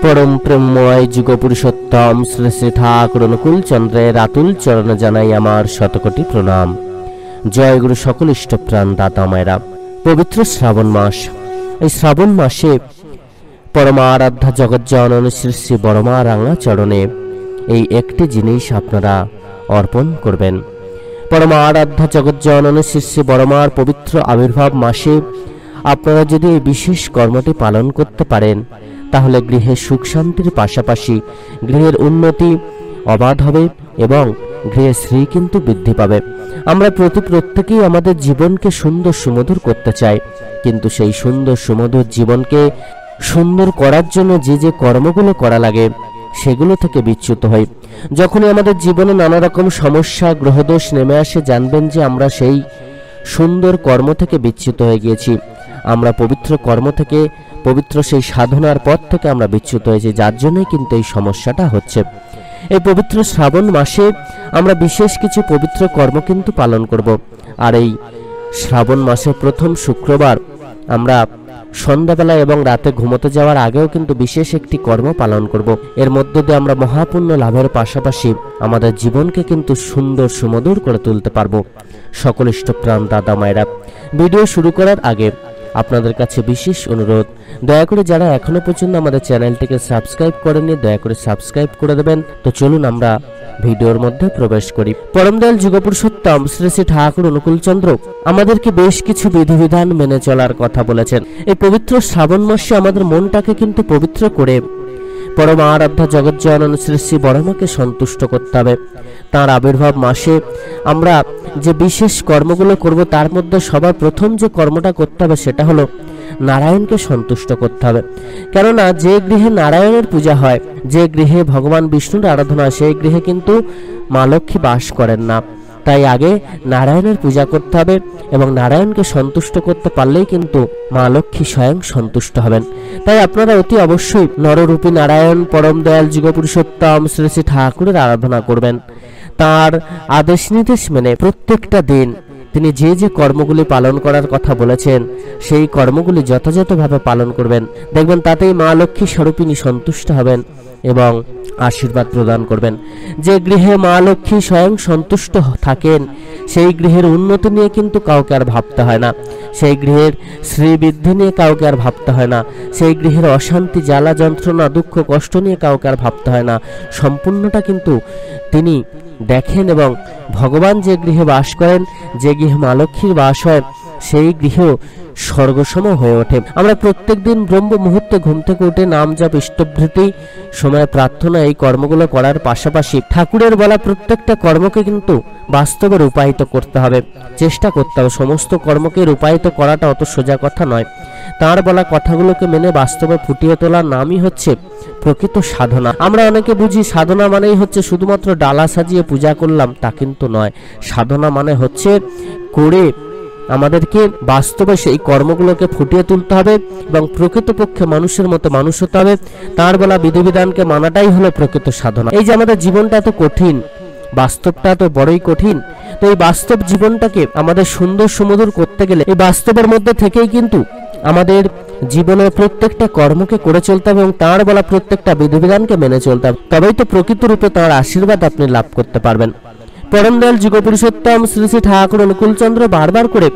परम प्रेममय जुग पुरुषोत्तम श्री श्री ठाकुर अनुकूल चंद्रेर आतुल चरण जानाई आमार शतकोटी प्रणाम। जय गुरु सकल इष्टप्राण दाता मायरा। पवित्र श्रावण मास, এই শ্রাবণ মাসে পরমারাধ্যা জগজ্জননী শ্রী শ্রী বড়মা রাঙা চরণে এই একটি জিনিস আপনারা অর্পণ করবেন। পরমারাধ্যা জগজ্জননী শ্রী শ্রী বড়মার পবিত্র আবির্ভাব মাসে আপনারা যদি এই বিশেষ কর্মটি পালন করতে পারেন তাহলে গৃহে সুখ শান্তির পাশাপাশি গৃহের উন্নতি অবাধ হবে এবং গৃহে শ্রী কিন্তু বৃদ্ধি পাবে। আমরা প্রত্যেকেই আমাদের জীবনকে সুন্দর সুমধুর করতে চাই, কিন্তু সেই সুন্দর সুমধুর জীবনকে সুন্দর করার জন্য যে যে কর্মগুলো করা লাগে সেগুলো থেকে বিচ্যুত হই। যখনই আমাদের জীবনে নানা রকম সমস্যা গ্রহদোষ নেমে আসে, জানবেন যে আমরা সেই সুন্দর কর্ম থেকে বিচ্যুত হয়ে গিয়েছি। আমরা পবিত্র কর্ম থেকে, পবিত্র সেই সাধনার পথ থেকে আমরা বিচ্যুত হয়েছি, যার জন্যই কিন্তু এই সমস্যাটা হচ্ছে। এই পবিত্র শ্রাবণ মাসে আমরা বিশেষ কিছু পবিত্র কর্ম কিন্তু পালন করব। আর এই শ্রাবণ মাসের প্রথম শুক্রবার আমরা সন্ধ্যাবেলা এবং রাতে ঘুমোতে যাওয়ার আগেও কিন্তু বিশেষ একটি কর্ম পালন করব। এর মধ্য দিয়ে আমরা মহাপুণ্য লাভের পাশাপাশি আমাদের জীবনকে কিন্তু সুন্দর সুমধুর করে তুলতে পারবো। সকল ইষ্টপ্রাণ দাদা মায়েরা, ভিডিও শুরু করার আগে আপনাদের কাছে বিশেষ অনুরোধ, দয়া করে যারা এখনো পর্যন্ত আমাদের চ্যানেলটিকে সাবস্ক্রাইব করেননি দয়া করে সাবস্ক্রাইব করে দেবেন। তো চলুন আমরা ভিডিওর মধ্যে প্রবেশ করি। পরম দয়াল যুগপুরুষোত্তম শ্রী শ্রী ঠাকুর অনুকূল চন্দ্র আমাদেরকে বেশ কিছু বিধিবিধান মেনে চলার কথা বলেছেন। এই পবিত্র শ্রাবণ মাসে আমাদের মনটাকে কিন্তু পবিত্র করে পরম আরাধ্যা জগজ্জননী শ্রী শ্রী বড়মাকে সন্তুষ্ট করতে হবে। তার আবির্ভাব মাসে আমরা যে বিশেষ কর্মগুলো করব তার মধ্যে সবার প্রথম যে কর্মটা করতে হবে সেটা হলো নারায়ণকে সন্তুষ্ট করতে হবে। কেননা যে গৃহে নারায়ণের পূজা হয়, যে গৃহে ভগবান বিষ্ণুর আরাধনা হয়, সেই গৃহে কিন্তু মা লক্ষ্মী বাস করেন না। তাই আগে নারায়ণের পূজা করতে হবে এবং নারায়ণকে সন্তুষ্ট করতে পারলেই কিন্তু মা লক্ষ্মী স্বয়ং সন্তুষ্ট হবেন। তাই আপনারা অতি অবশ্যই নররূপী নারায়ণ পরম দয়াল যুগপুরুষোত্তম শ্রী শ্রী ঠাকুরের আরাধনা করবেন। তার আদেশ নির্দেশ মেনে প্রত্যেকটা দিন তিনি যে যে কর্মগুলি পালন করার কথা বলেছেন সেই কর্মগুলি যথাযথভাবে পালন করবেন। দেখবেন তাতেই মা লক্ষ্মী স্বরূপিণী সন্তুষ্ট হবেন এবং আশীর্বাদ প্রদান করবেন। যে গৃহে মা লক্ষ্মী স্বয়ং সন্তুষ্ট থাকেন সেই গৃহের উন্নতি নিয়ে কিন্তু কাউকে আর ভাবতে হয় না, সেই গৃহের শ্রীবৃদ্ধি নিয়ে কাউকে আর ভাবতে হয় না, সেই গৃহের অশান্তি জ্বালা যন্ত্রণা দুঃখ কষ্ট নিয়ে কাউকে আর ভাবতে হয় না। সম্পূর্ণটা কিন্তু তিনি দেখেন এবং ভগবান যে গৃহে বাস করেন, যে গৃহে মা লক্ষ্মীর বাস হয় সেই গৃহ স্বর্গসম হয়ে ওঠে। আমরা প্রত্যেক দিন ব্রহ্ম মুহূর্তে ঘুম থেকে উঠে নাম জপ ইষ্টভৃতি সময় প্রার্থনা এই কর্মগুলো করার পাশাপাশি ঠাকুরের বলা প্রত্যেকটা কর্মকে কিন্তু বাস্তবে রূপায়িত করতে হবে, চেষ্টা করতে হবে। সমস্ত কর্মকে রূপায়িত করাটা অত সোজা কথা নয়। তার বলা কথাগুলোকে মেনে বাস্তবে ফুটিয়ে তোলার নামই হচ্ছে প্রকৃত সাধনা। আমরা অনেকে বুঝি সাধনা মানেই হচ্ছে শুধুমাত্র ডালা সাজিয়ে পূজা করলাম, তা কিন্তু নয়। সাধনা মানে হচ্ছে করে আমাদেরকে বাস্তবে সেই কর্মগুলোকে ফুটিয়ে তুলতে হবে এবং প্রকৃতপক্ষে মানুষের মতো মানুষ হতে হবে। তার বলা বিধিবিধানকে মানাটাই হলো প্রকৃত সাধনা। এই যে আমাদের জীবনটা এত কঠিন, বাস্তবটা তো বড়ই কঠিন, তো এই বাস্তব জীবনটাকে আমাদের সুন্দর সুমধুর করতে গেলে এই বাস্তবের মধ্যে থেকেই কিন্তু আমাদের জীবনের প্রত্যেকটা কর্মকে করে চলতে হবে এবং তার বলা প্রত্যেকটা বিধিবিধানকে মেনে চলতে হবে। তবেই তো প্রকৃত রূপে তার আশীর্বাদ আপনি লাভ করতে পারবেন। পরম দয়াল যুগপুরুষোত্তম শ্রী শ্রী ঠাকুর অনুকূল চন্দ্র বারবার করে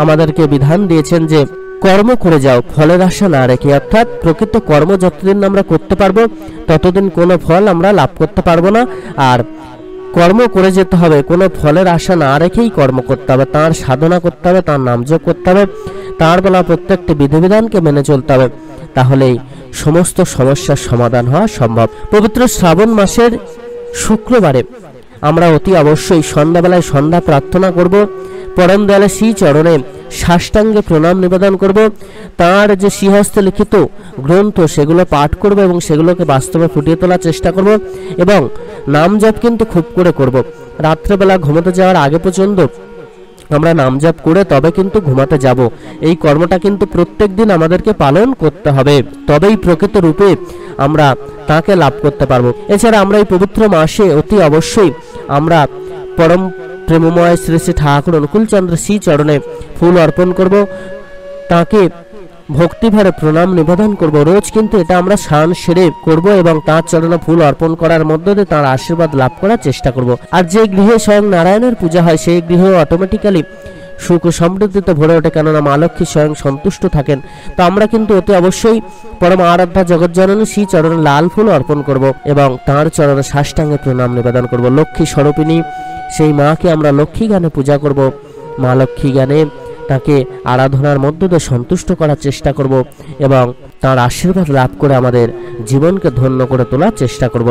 আমাদেরকে বিধান দিয়েছেন যে কর্ম করে যাও ফলের আশা না রেখে, অর্থাৎ প্রকৃত কর্ম যতদিন আমরা করতে পারবো ততদিন কোনো ফল আমরা লাভ করতে পারবো না। আর কর্ম করে যেতে হবে, কোনো ফলের আশা না রেখেই কর্ম করতে হবে, তার সাধনা করতে হবে, তার নামজপ করতে হবে, তার বলা প্রত্যেকটি বিধিবিধানকে মেনে চলতে হবে। তাহলেই সমস্ত সমস্যার সমাধান হওয়া সম্ভব। পবিত্র শ্রাবণ মাসের শুক্রবারে আমরা অতি অবশ্যই সন্ধ্যাবেলায় সন্ধ্যা প্রার্থনা করব, পরম দয়ালের শ্রী চরণে সাষ্টাঙ্গে প্রণাম নিবেদন করব, তার যে শ্রীহস্তে লিখিত গ্রন্থ সেগুলো পাঠ করব এবং সেগুলোকে বাস্তবে ফুটিয়ে তোলার চেষ্টা করব এবং নাম জপ কিন্তু খুব করে করব। রাত্রেবেলা ঘুমোতে যাওয়ার আগে পর্যন্ত আমরা নাম জপ করে তবে কিন্তু ঘুমাতে যাব। এই কর্মটা কিন্তু প্রত্যেক দিন আমাদেরকে পালন করতে হবে, তবেই প্রকৃত রূপে আমরা তাকে লাভ করতে পারবো। এছাড়া আমরা এই পবিত্র মাসে অতি অবশ্যই আমরা পরম প্রেমময় শ্রী শ্রী ঠাকুর অনুকূল চন্দ্র শ্রী চরণে ফুল অর্পণ করব, তাকে ভক্তিভরে প্রণাম নিবেদন করব। রোজ কিন্তু এটা আমরা স্নান সেরে করব এবং তাঁর চরণে ফুল অর্পণ করার মধ্য দিয়ে তাঁর আশীর্বাদ লাভ করার চেষ্টা করব। আর যে গৃহে স্বয়ং নারায়ণের পূজা হয় সেই গৃহে অটোমেটিক্যালি সুখ ও সমৃদ্ধিতে ভরে ওঠে, কেননা মা লক্ষ্মী স্বয়ং সন্তুষ্ট থাকেন। তো আমরা কিন্তু অতি অবশ্যই পরম আরাধ্যা জগৎজননী শ্রী চরণে লাল ফুল অর্পণ করব এবং তাঁর চরণে সাষ্টাঙ্গে প্রণাম নিবেদন করব। লক্ষ্মী স্বরূপিণী সেই মাকে আমরা লক্ষ্মী জ্ঞানে পূজা করব। মা লক্ষ্মী জ্ঞানে তাকে আরাধনার মধ্য দিয়ে সন্তুষ্ট করার চেষ্টা করব এবং তার আশীর্বাদ লাভ করে আমাদের জীবনকে ধন্য করে তোলার চেষ্টা করব।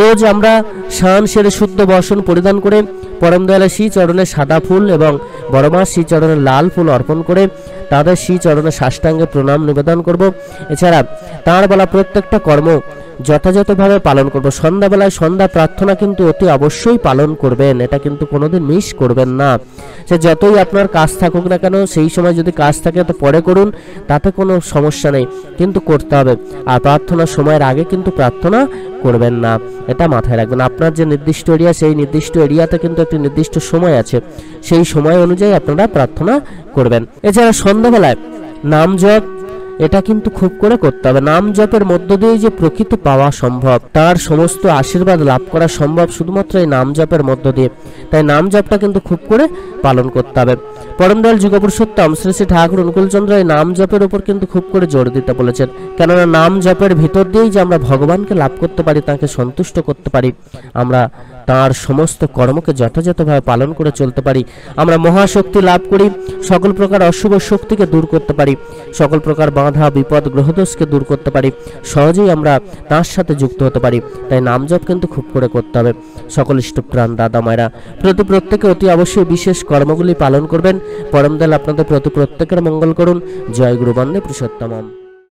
রোজ আমরা স্নান সেরে শুদ্ধ বসন পরিধান করে পরম দয়ালের শ্রী চরণে সাদা ফুল এবং বড় মার শ্রী চরণে লাল ফুল অর্পণ করে তাদের শ্রী চরণে সাষ্টাঙ্গে প্রণাম নিবেদন করব। এছাড়া তাঁর বলা প্রত্যেকটা কর্ম যথাযথভাবে পালন করব। সন্ধ্যাবেলায় সন্ধ্যা প্রার্থনা কিন্তু অতি অবশ্যই পালন করবেন, এটা কিন্তু কোনোদিন মিস করবেন না। সে যতই আপনার কাজ থাকুক না কেন, সেই সময় যদি কাজ থাকে তো পরে করুন, তাতে কোনো সমস্যা নেই, কিন্তু করতে হবে। আর প্রার্থনার সময়ের আগে কিন্তু প্রার্থনা করবেন না, এটা মাথায় রাখবেন। আপনার যে নির্দিষ্ট এরিয়া, সেই নির্দিষ্ট এরিয়াতে কিন্তু একটি নির্দিষ্ট সময় আছে, সেই সময় অনুযায়ী আপনারা প্রার্থনা করবেন। এছাড়া সন্ধ্যাবেলায় নাম জপ এটা কিন্তু খুব করে করতে হবে। নাম জপের মধ্য দিয়ে যে প্রকৃত পাওয়া সম্ভব, তার সমস্ত আশীর্বাদ লাভ করা সম্ভব শুধুমাত্র এই নাম জপের মধ্য দিয়ে। তাই নাম জপটা কিন্তু খুব করে পালন করতে হবে। পরম দয়াল যুগপুরুষোত্তম শ্রী শ্রী ঠাকুর অনুকূলচন্দ্র এই নাম জপের উপর কিন্তু খুব করে জোর দিতে বলেছেন, কেননা নাম জপের ভিতর দিয়েই যে আমরা ভগবানকে লাভ করতে পারি, তাকে সন্তুষ্ট করতে পারি, আমরা তার সমস্ত কর্মকে যথাযথভাবে পালন করে চলতে পারি, আমরা মহাশক্তি লাভ করি, সকল প্রকার অশুভ শক্তিকে দূর করতে পারি, সকল প্রকার বাধা বিপদ গ্রহদোষকে দূর করতে পারি, সহজেই আমরা তার সাথে যুক্ত হতে পারি। তাই নাম জপ কিন্তু খুব করে করতে হবে। সকল ইষ্টপ্রাণ দাদা মায়েরা প্রত্যেকে অতি অবশ্যই বিশেষ কর্মগুলি পালন করবেন। পরম দয়াল আপনাদের প্রত্যেকের মঙ্গল করুন। জয় গুরু বন্দে পুরুষোত্তমম।